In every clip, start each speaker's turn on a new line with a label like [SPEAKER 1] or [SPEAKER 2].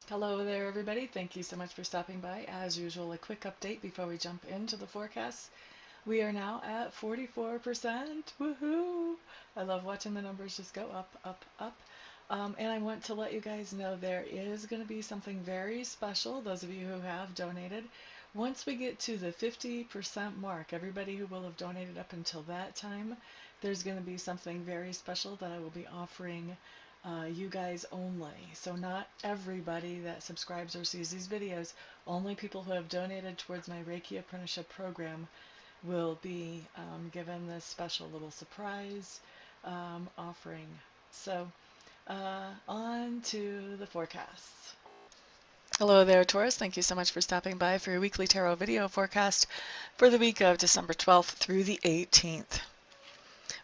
[SPEAKER 1] Hello there, everybody. Thank you so much for stopping by. As usual, a quick update before we jump into the forecast. We are now at 44%. Woohoo! I love watching the numbers just go up, up, up. And I want to let you guys know there is going to be something very special, those of you who have donated. Once we get to the 50% mark, everybody who will have donated up until that time, there's going to be something very special that I will be offering you guys only. So not everybody that subscribes or sees these videos, only people who have donated towards my Reiki Apprenticeship Program will be given this special little surprise offering. So on to the forecasts. Hello there, Taurus. Thank you so much for stopping by for your weekly tarot video forecast for the week of December 12th through the 18th.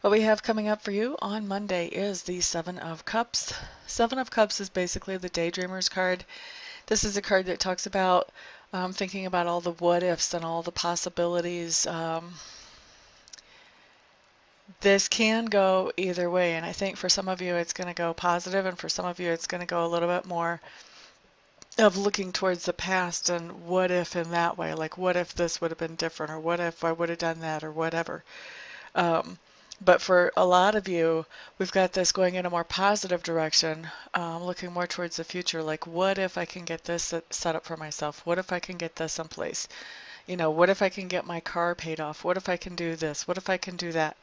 [SPEAKER 1] What we have coming up for you on Monday is the Seven of Cups. Seven of Cups is basically the Daydreamer's card. This is a card that talks about thinking about all the what ifs and all the possibilities. This can go either way, and I think for some of you it's going to go positive, and for some of you it's going to go a little bit more of looking towards the past and what if in that way, like what if this would have been different, or what if I would have done that, or whatever. Um, but for a lot of you, we've got this going in a more positive direction, looking more towards the future, like what if I can get this set up for myself? What if I can get this in place? You know, what if I can get my car paid off? What if I can do this? What if I can do that?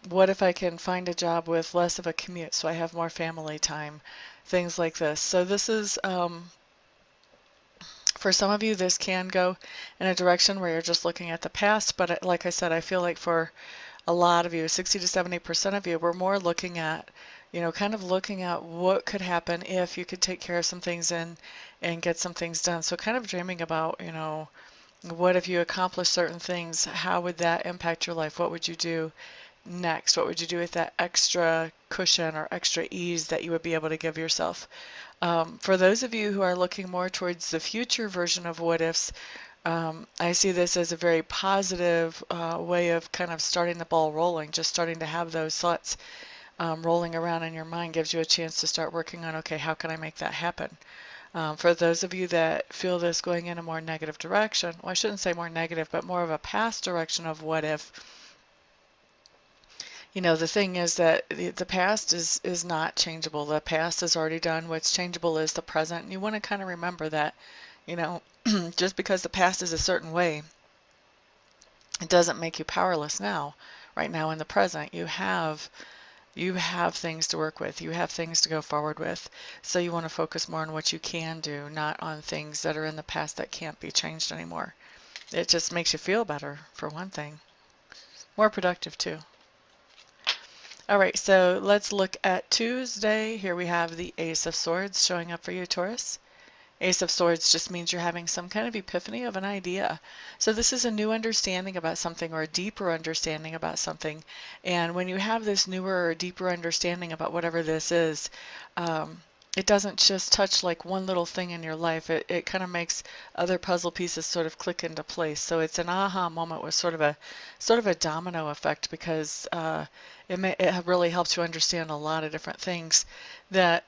[SPEAKER 1] What if I can find a job with less of a commute so I have more family time? Things like this. So this is, for some of you, this can go in a direction where you're just looking at the past, but like I said, I feel like for a lot of you, 60 to 70% of you, we're more looking at, kind of looking at what could happen if you could take care of some things and get some things done. So kind of dreaming about, what if you accomplish certain things? How would that impact your life? What would you do next? What would you do with that extra cushion or extra ease that you would be able to give yourself? For those of you who are looking more towards the future version of what ifs, I see this as a very positive way of kind of starting the ball rolling. Just starting to have those thoughts rolling around in your mind gives you a chance to start working on, okay, how can I make that happen? For those of you that feel this going in a more negative direction, well, I shouldn't say more negative, but more of a past direction of what if, the thing is that the past is not changeable. The past is already done. What's changeable is the present. And you want to kind of remember that, just because the past is a certain way, it doesn't make you powerless now. Right now in the present, you have things to work with. You have things to go forward with. So you want to focus more on what you can do, not on things that are in the past that can't be changed anymore. It just makes you feel better, for one thing. More productive, too. All right, so let's look at Tuesday. Here we have the Ace of Swords showing up for you, Taurus. Ace of Swords just means you're having some kind of epiphany of an idea. So this is a new understanding about something, or a deeper understanding about something. And when you have this newer or deeper understanding about whatever this is, it doesn't just touch like one little thing in your life. It kind of makes other puzzle pieces sort of click into place. So it's an aha moment with sort of a domino effect, because it really helps you understand a lot of different things that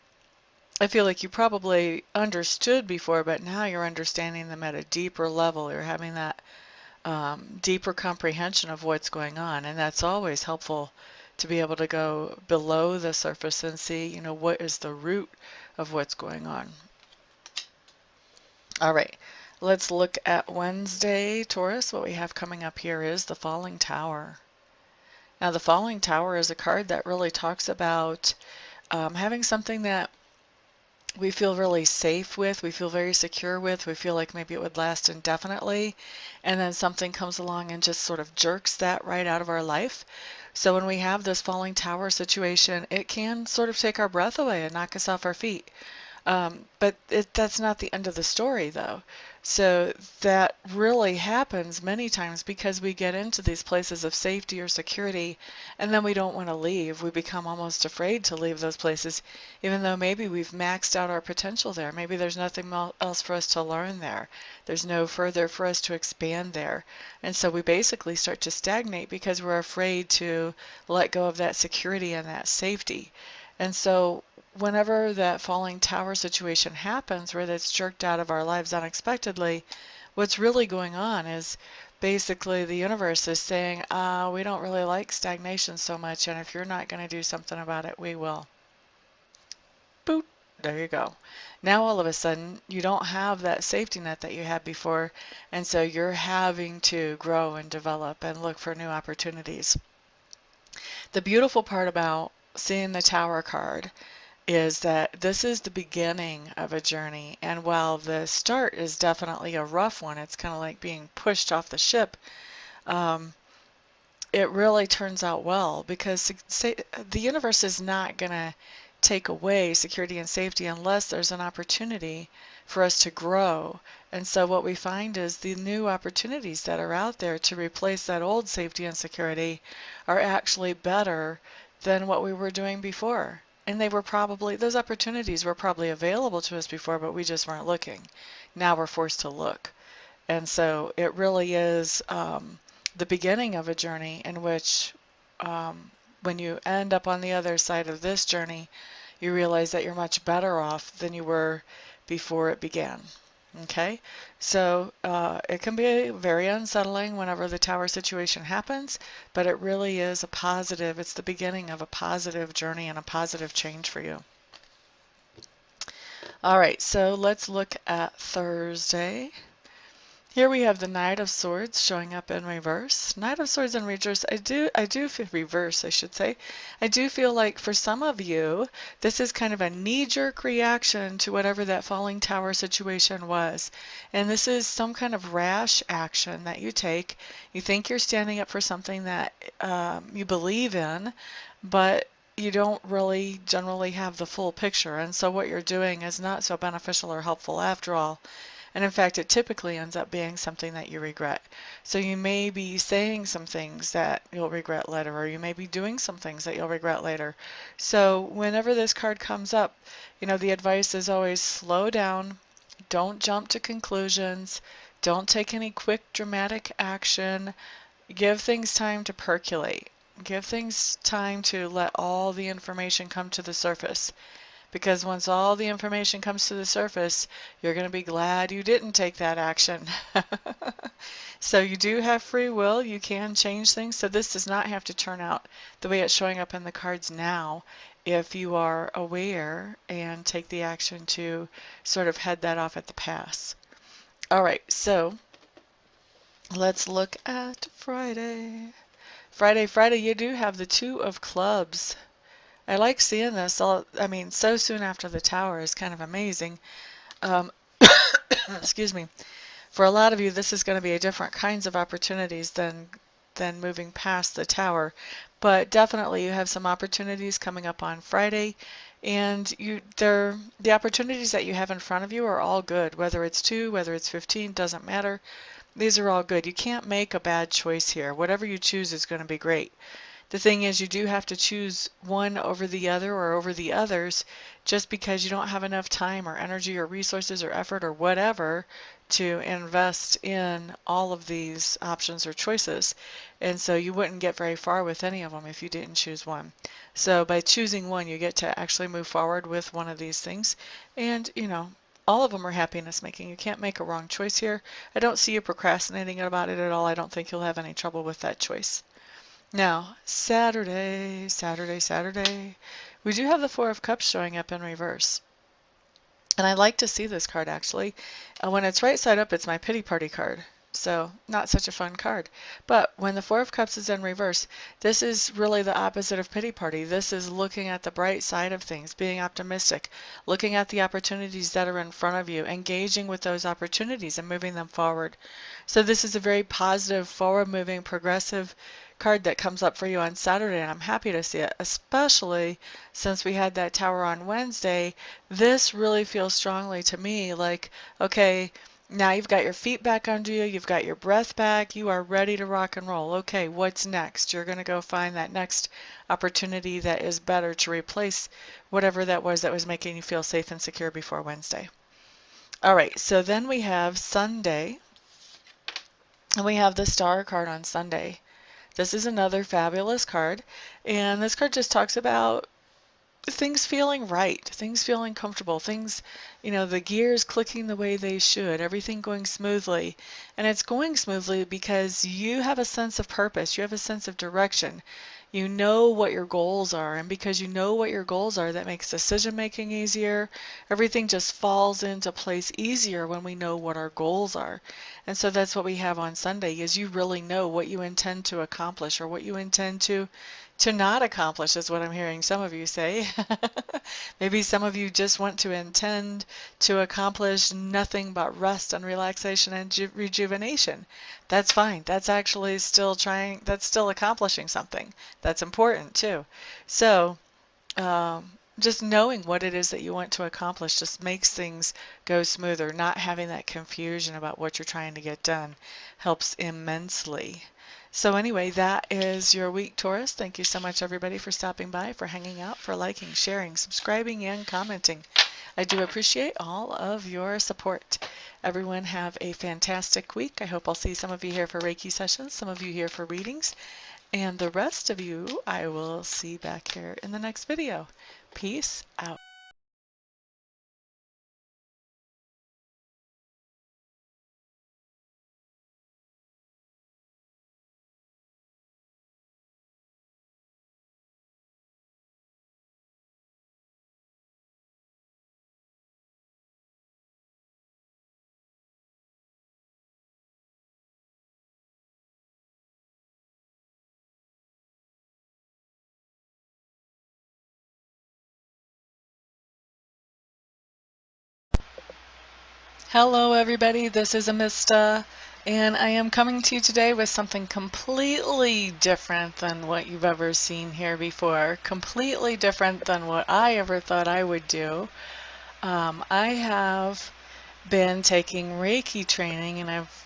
[SPEAKER 1] I feel like you probably understood before, but now you're understanding them at a deeper level. You're having that deeper comprehension of what's going on, and that's always helpful to be able to go below the surface and see, what is the root of what's going on. All right, let's look at Wednesday, Taurus. What we have coming up here is the Falling Tower. Now, the Falling Tower is a card that really talks about having something that we feel really safe with, we feel very secure with, we feel like maybe it would last indefinitely, and then something comes along and just sort of jerks that right out of our life. So when we have this falling tower situation, it can sort of take our breath away and knock us off our feet. But that's not the end of the story, though. So that really happens many times because we get into these places of safety or security, and then we don't want to leave. We become almost afraid to leave those places, even though maybe we've maxed out our potential there. Maybe there's nothing else for us to learn there. There's no further for us to expand there. And so we basically start to stagnate because we're afraid to let go of that security and that safety. And so whenever that falling tower situation happens where that's jerked out of our lives unexpectedly, what's really going on is basically the universe is saying, we don't really like stagnation so much, and if you're not going to do something about it, we will. Boot. There you go. Now all of a sudden, you don't have that safety net that you had before, and so you're having to grow and develop and look for new opportunities. The beautiful part about seeing the Tower card is that this is the beginning of a journey, and while the start is definitely a rough one, it's kind of like being pushed off the ship. Um, it really turns out well because the universe is not going to take away security and safety unless there's an opportunity for us to grow. And so what we find is the new opportunities that are out there to replace that old safety and security are actually better than what we were doing before. And those opportunities were probably available to us before, but we just weren't looking. Now we're forced to look. And so it really is the beginning of a journey in which when you end up on the other side of this journey, you realize that you're much better off than you were before it began. Okay, so it can be very unsettling whenever the tower situation happens, but it really is a positive. It's the beginning of a positive journey and a positive change for you. All right, so let's look at Thursday. Here we have the Knight of Swords showing up in reverse. Knight of Swords in reverse, I do feel reverse, I should say. I do feel like for some of you, this is kind of a knee-jerk reaction to whatever that falling tower situation was. And this is some kind of rash action that you take. You think you're standing up for something that you believe in, but you don't really generally have the full picture. And so what you're doing is not so beneficial or helpful after all. And in fact, it typically ends up being something that you regret. So you may be saying some things that you'll regret later, or you may be doing some things that you'll regret later. So whenever this card comes up, the advice is always slow down, don't jump to conclusions, don't take any quick dramatic action, give things time to percolate. Give things time to let all the information come to the surface. Because once all the information comes to the surface, you're going to be glad you didn't take that action. So you do have free will. You can change things. So this does not have to turn out the way it's showing up in the cards now if you are aware and take the action to sort of head that off at the pass. All right, so let's look at Friday. Friday, you do have the Two of Clubs. I like seeing this. So soon after the tower is kind of amazing. Excuse me. For a lot of you, this is going to be a different kinds of opportunities than moving past the tower. But definitely you have some opportunities coming up on Friday. And the opportunities that you have in front of you are all good. Whether it's 2, whether it's 15, doesn't matter. These are all good. You can't make a bad choice here. Whatever you choose is going to be great. The thing is, you do have to choose one over the other or over the others just because you don't have enough time or energy or resources or effort or whatever to invest in all of these options or choices. And so you wouldn't get very far with any of them if you didn't choose one. So by choosing one, you get to actually move forward with one of these things. And, all of them are happiness making. You can't make a wrong choice here. I don't see you procrastinating about it at all. I don't think you'll have any trouble with that choice. Now, Saturday, we do have the Four of Cups showing up in reverse. And I like to see this card, actually. When it's right side up, it's my pity party card. So, not such a fun card. But when the Four of Cups is in reverse, this is really the opposite of pity party. This is looking at the bright side of things, being optimistic, looking at the opportunities that are in front of you, engaging with those opportunities and moving them forward. So this is a very positive, forward-moving, progressive card that comes up for you on Saturday, and I'm happy to see it, especially since we had that tower on Wednesday. This really feels strongly to me like, okay, now you've got your feet back under you, you've got your breath back, you are ready to rock and roll. Okay, what's next? You're going to go find that next opportunity that is better to replace whatever that was making you feel safe and secure before Wednesday. All right, so then we have Sunday, and we have the Star card on Sunday. This is another fabulous card, and this card just talks about things feeling right, things feeling comfortable, things, the gears clicking the way they should, everything going smoothly. And it's going smoothly because you have a sense of purpose, you have a sense of direction. You know what your goals are, and because you know what your goals are, that makes decision making easier. Everything just falls into place easier when we know what our goals are. And so that's what we have on Sunday, is you really know what you intend to accomplish, or what you intend to not accomplish, is what I'm hearing some of you say. Maybe some of you just want to intend to accomplish nothing but rest and relaxation and rejuvenation. That's fine. That's actually still that's still accomplishing something. That's important too. So, just knowing what it is that you want to accomplish just makes things go smoother. Not having that confusion about what you're trying to get done helps immensely. So anyway, that is your week, Taurus. Thank you so much, everybody, for stopping by, for hanging out, for liking, sharing, subscribing, and commenting. I do appreciate all of your support. Everyone have a fantastic week. I hope I'll see some of you here for Reiki sessions, some of you here for readings, and the rest of you I will see back here in the next video. Peace out. Hello, everybody. This is Amista, and I am coming to you today with something completely different than what you've ever seen here before, completely different than what I ever thought I would do. I have been taking Reiki training, and I've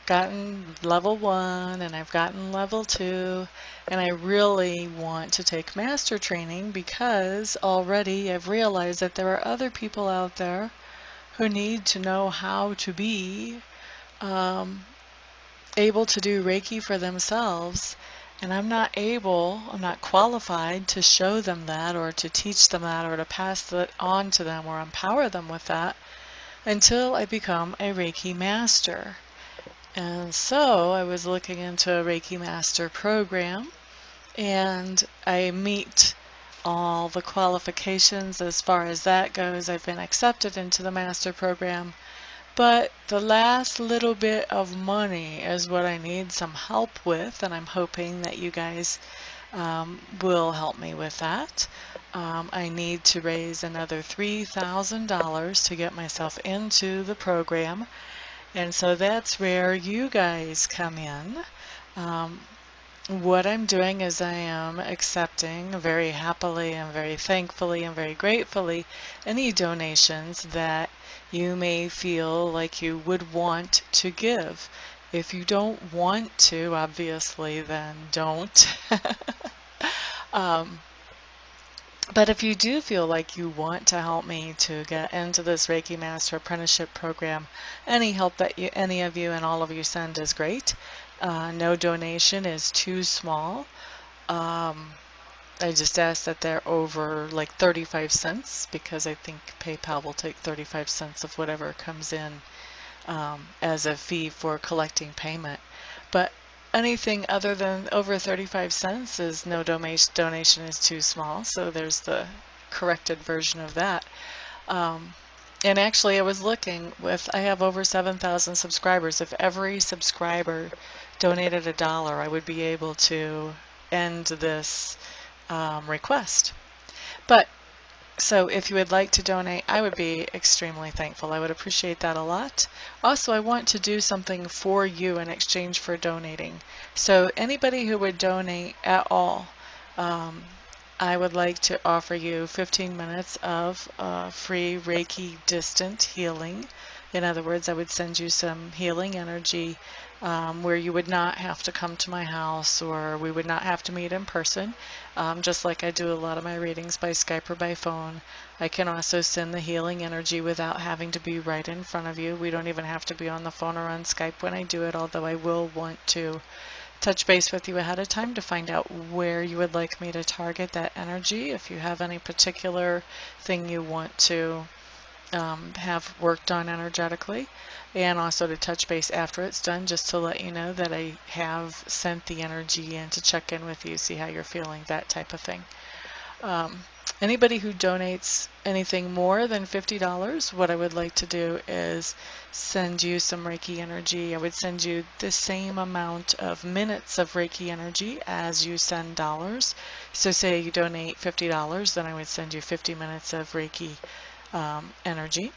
[SPEAKER 1] gotten level 1 and I've gotten level 2, and I really want to take master training because already I've realized that there are other people out there who need to know how to be um, able to do Reiki for themselves. And I'm not qualified to show them that, or to teach them that, or to pass that on to them, or empower them with that until I become a Reiki Master. And so I was looking into a Reiki Master program, and I meet all the qualifications as far as that goes. I've been accepted into the Master program, but the last little bit of money is what I need some help with, and I'm hoping that you guys will help me with that. I need to raise another $3,000 to get myself into the program. And so that's where you guys come in. What I'm doing is I am accepting very happily and very thankfully and very gratefully any donations that you may feel like you would want to give. If you don't want to, obviously, then don't. um, But if you do feel like you want to help me to get into this Reiki Master Apprenticeship Program, any help that any of you and all of you send is great. No donation is too small. I just ask that they're over like 35 cents, because I think PayPal will take 35 cents of whatever comes in as a fee for collecting payment. But anything other than over 35 cents is no donation is too small. So there's the corrected version of that. And actually, I was looking I have over 7,000 subscribers. If every subscriber donated $1, I would be able to end this request. But so if you would like to donate, I would be extremely thankful. I would appreciate that a lot. Also, I want to do something for you in exchange for donating. So anybody who would donate at all, I would like to offer you 15 minutes of free Reiki distant healing. In other words, I would send you some healing energy where you would not have to come to my house, or we would not have to meet in person. Just like I do a lot of my readings by Skype or by phone. I can also send the healing energy without having to be right in front of you. We don't even have to be on the phone or on Skype when I do it, although I will want to touch base with you ahead of time to find out where you would like me to target that energy. If you have any particular thing you want to have worked on energetically, and also to touch base after it's done just to let you know that I have sent the energy in to check in with you, see how you're feeling, that type of thing. Anybody who donates anything more than $50, what I would like to do is send you some Reiki energy. I would send you the same amount of minutes of Reiki energy as you send dollars. So say you donate $50, then I would send you 50 minutes of Reiki energy.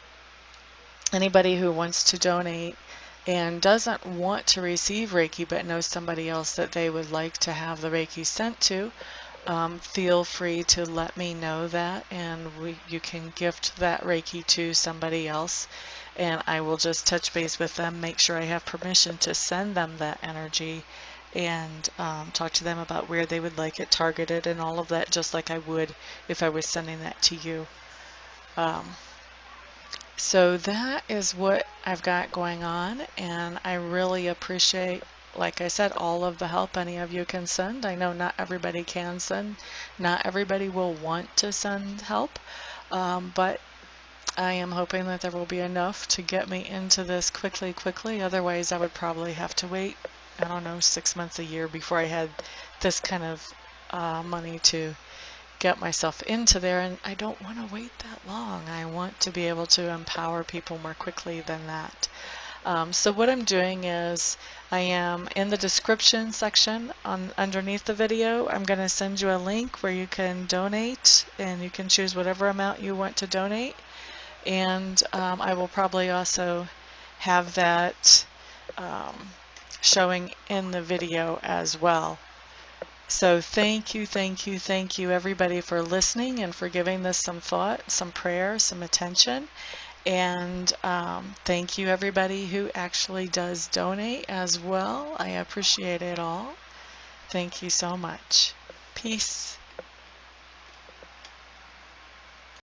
[SPEAKER 1] Anybody who wants to donate and doesn't want to receive Reiki but knows somebody else that they would like to have the Reiki sent to, feel free to let me know that, and you can gift that Reiki to somebody else, and I will just touch base with them, make sure I have permission to send them that energy, and talk to them about where they would like it targeted and all of that, just like I would if I was sending that to you. So that is what I've got going on, and I really appreciate, like I said, all of the help any of you can send. I know not everybody can send, not everybody will want to send help, but I am hoping that there will be enough to get me into this quickly. Otherwise, I would probably have to wait, I don't know, 6 months, a year before I had this kind of money to get myself into there, and I don't want to wait that long. I want to be able to empower people more quickly than that. So what I'm doing is I am in the description section underneath the video. I'm going to send you a link where you can donate, and you can choose whatever amount you want to donate, and I will probably also have that showing in the video as well. So thank you everybody for listening and for giving this some thought, some prayer, some attention. And thank you everybody who actually does donate as well. I appreciate it all. Thank you so much. Peace.